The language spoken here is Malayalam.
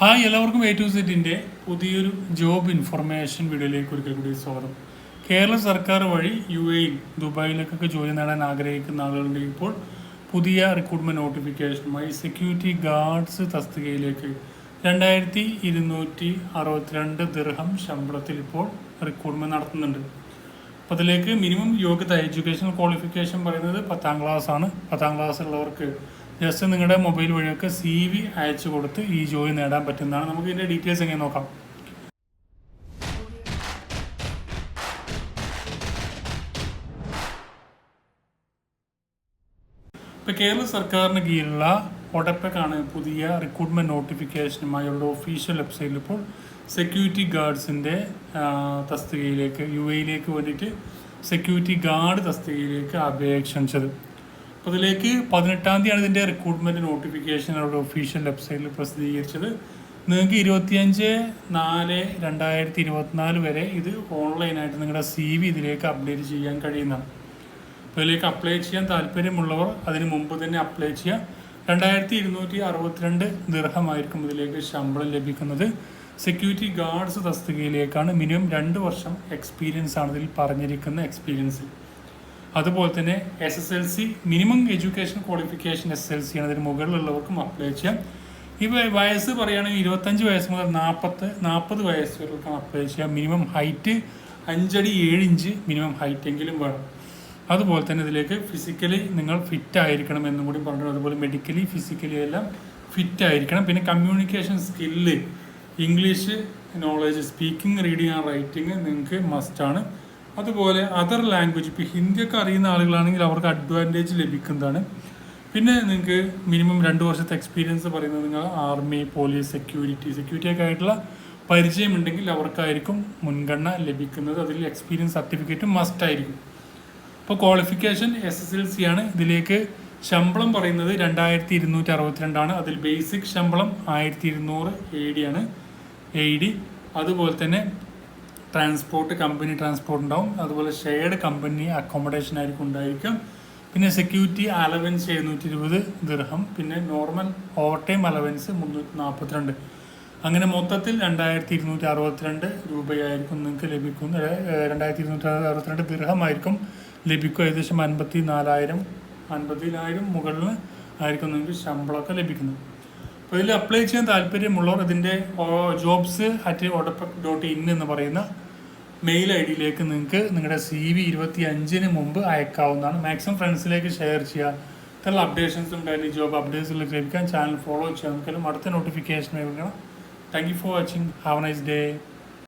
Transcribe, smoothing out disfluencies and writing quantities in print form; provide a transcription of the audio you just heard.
ഹായ്, എല്ലാവർക്കും A to Z പുതിയൊരു ജോബ് ഇൻഫർമേഷൻ വീഡിയോയിലേക്ക് ഒരിക്കൽ കൂടി സ്വാഗതം. കേരള സർക്കാർ വഴി UAE ദുബായിലേക്കൊക്കെ ജോലി നേടാൻ ആഗ്രഹിക്കുന്ന ആളുകളുടെ ഇപ്പോൾ പുതിയ റിക്രൂട്ട്മെൻറ്റ് നോട്ടിഫിക്കേഷനുമായി സെക്യൂരിറ്റി ഗാർഡ്സ് തസ്തികയിലേക്ക് 2262 ദിർഹം ശമ്പളത്തിൽ ഇപ്പോൾ റിക്രൂട്ട്മെൻറ്റ് നടത്തുന്നുണ്ട്. അപ്പോൾ അതിലേക്ക് മിനിമം യോഗ്യത എഡ്യൂക്കേഷണൽ ക്വാളിഫിക്കേഷൻ പറയുന്നത് 10ാം ക്ലാസ് ആണ്. 10ാം ക്ലാസ് ഉള്ളവർക്ക് ജസ്റ്റ് നിങ്ങളുടെ മൊബൈൽ വഴിയൊക്കെ CV അയച്ചു കൊടുത്ത് ഈ ജോലി നേടാൻ പറ്റുന്നതാണ്. നമുക്ക് ഇതിൻ്റെ ഡീറ്റെയിൽസ് എങ്ങനെ നോക്കാം. ഇപ്പോൾ കേരള സർക്കാരിന് കീഴിലുള്ള ഒഡെപെക്കാണ് പുതിയ റിക്രൂട്ട്മെൻറ്റ് നോട്ടിഫിക്കേഷനുമായുള്ള ഒഫീഷ്യൽ വെബ്സൈറ്റിൽ ഇപ്പോൾ സെക്യൂരിറ്റി ഗാർഡ്സിൻ്റെ തസ്തികയിലേക്ക് UAEയിലേക്ക് വേണ്ടിയിട്ട് സെക്യൂരിറ്റി ഗാർഡ് തസ്തികയിലേക്ക് അപേക്ഷ ക്ഷണിച്ചത്. അപ്പോൾ അതിലേക്ക് 18-ാം തീയതിയാണ് ഇതിൻ്റെ റിക്രൂട്ട്മെൻറ്റ് നോട്ടിഫിക്കേഷൻ അവരുടെ ഒഫീഷ്യൽ വെബ്സൈറ്റിൽ പ്രസിദ്ധീകരിച്ചത്. നിങ്ങൾക്ക് 25/4/2024 വരെ ഇത് ഓൺലൈനായിട്ട് നിങ്ങളുടെ CV ഇതിലേക്ക് അപ്ഡേറ്റ് ചെയ്യാൻ കഴിയുന്നതാണ്. അപ്പോൾ ഇതിലേക്ക് അപ്ലൈ ചെയ്യാൻ താല്പര്യമുള്ളവർ അതിന് മുമ്പ് തന്നെ അപ്ലൈ ചെയ്യുക. 2262 ദിർഹമായിരിക്കും ഇതിലേക്ക് ശമ്പളം ലഭിക്കുന്നത്. Security guards തസ്തികയിലേക്കാണ്. മിനിമം 2 വർഷം എക്സ്പീരിയൻസ് ആണ് ഇതിൽ പറഞ്ഞിരിക്കുന്ന എക്സ്പീരിയൻസ്. അതുപോലെ തന്നെ SSLC minimum education qualification SSLC ആണ്. അതിന് മുകളിലുള്ളവർക്കും അപ്ലൈ ചെയ്യാം. ഈ വയസ്സ് പറയുകയാണെങ്കിൽ 25 വയസ്സ് മുതൽ 40 വയസ്സ് വരെയൊക്കെ അപ്ലൈ ചെയ്യാം. മിനിമം ഹൈറ്റ് 5 അടി 7 ഇഞ്ച് മിനിമം ഹൈറ്റ് എങ്കിലും വേണം. അതുപോലെ തന്നെ ഇതിലേക്ക് ഫിസിക്കലി നിങ്ങൾ ഫിറ്റ് ആയിരിക്കണം എന്നും കൂടി പറഞ്ഞു. അതുപോലെ മെഡിക്കലി ഫിസിക്കലി എല്ലാം ഫിറ്റ് ആയിരിക്കണം. പിന്നെ communication skill, English knowledge, speaking, reading and writing നിങ്ങൾക്ക് മസ്റ്റാണ്. അതുപോലെ അതർ ലാംഗ്വേജ്, ഇപ്പോൾ ഹിന്ദിയൊക്കെ അറിയുന്ന ആളുകളാണെങ്കിൽ അവർക്ക് അഡ്വാൻറ്റേജ് ലഭിക്കുന്നതാണ്. പിന്നെ നിങ്ങൾക്ക് മിനിമം 2 വർഷത്തെ എക്സ്പീരിയൻസ് പറയുന്നത് നിങ്ങൾ ആർമി, പോലീസ്, സെക്യൂരിറ്റിയൊക്കെ ആയിട്ടുള്ള പരിചയമുണ്ടെങ്കിൽ അവർക്കായിരിക്കും മുൻഗണന ലഭിക്കുന്നത്. അതിൽ എക്സ്പീരിയൻസ് സർട്ടിഫിക്കറ്റും മസ്റ്റായിരിക്കും. അപ്പോൾ ക്വാളിഫിക്കേഷൻ SSLC ആണ്. ഇതിലേക്ക് ശമ്പളം പറയുന്നത് 2262 ആണ്. അതിൽ ബേസിക് ശമ്പളം 1200 AED. അതുപോലെ തന്നെ ട്രാൻസ്പോർട്ട്, കമ്പനി ട്രാൻസ്പോർട്ട് ഉണ്ടാവും. അതുപോലെ ഷെയർഡ് കമ്പനി അക്കോമഡേഷൻ ആയിരിക്കും ഉണ്ടായിരിക്കും. പിന്നെ സെക്യൂരിറ്റി അലവൻസ് 720 ദിർഹം. പിന്നെ നോർമൽ ഓവർ ടൈം അലവൻസ് 342. അങ്ങനെ മൊത്തത്തിൽ 2262 രൂപയായിരിക്കും നിങ്ങൾക്ക് ലഭിക്കുന്നത്. 2262 ദിർഹമായിരിക്കും ലഭിക്കുക. ഏകദേശം 54,000 മുകളിൽ ആയിരിക്കും നിങ്ങൾക്ക് ശമ്പളമൊക്കെ ലഭിക്കുന്നത്. അപ്പോൾ ഇതിൽ അപ്ലൈ ചെയ്യാൻ താല്പര്യമുള്ളവർ ഇതിൻ്റെ jobs@odepec.in എന്ന് പറയുന്ന മെയിൽ ID നിങ്ങൾക്ക് നിങ്ങളുടെ CV 25-ന് മുമ്പ് അയക്കാവുന്നതാണ്. മാക്സിമം ഫ്രണ്ട്സിലേക്ക് ഷെയർ ചെയ്യുക. ഇത്തരം അപ്ഡേഷൻസ് ഉണ്ടായിരുന്നു. ജോബ് അപ്ഡേറ്റ്സിലേക്ക് ലഭിക്കാൻ ചാനൽ ഫോളോ ചെയ്യാം. നമുക്കെല്ലാം അടുത്ത നോട്ടിഫിക്കേഷൻ ലഭിക്കണം. Thank you for watching. Have A nice day.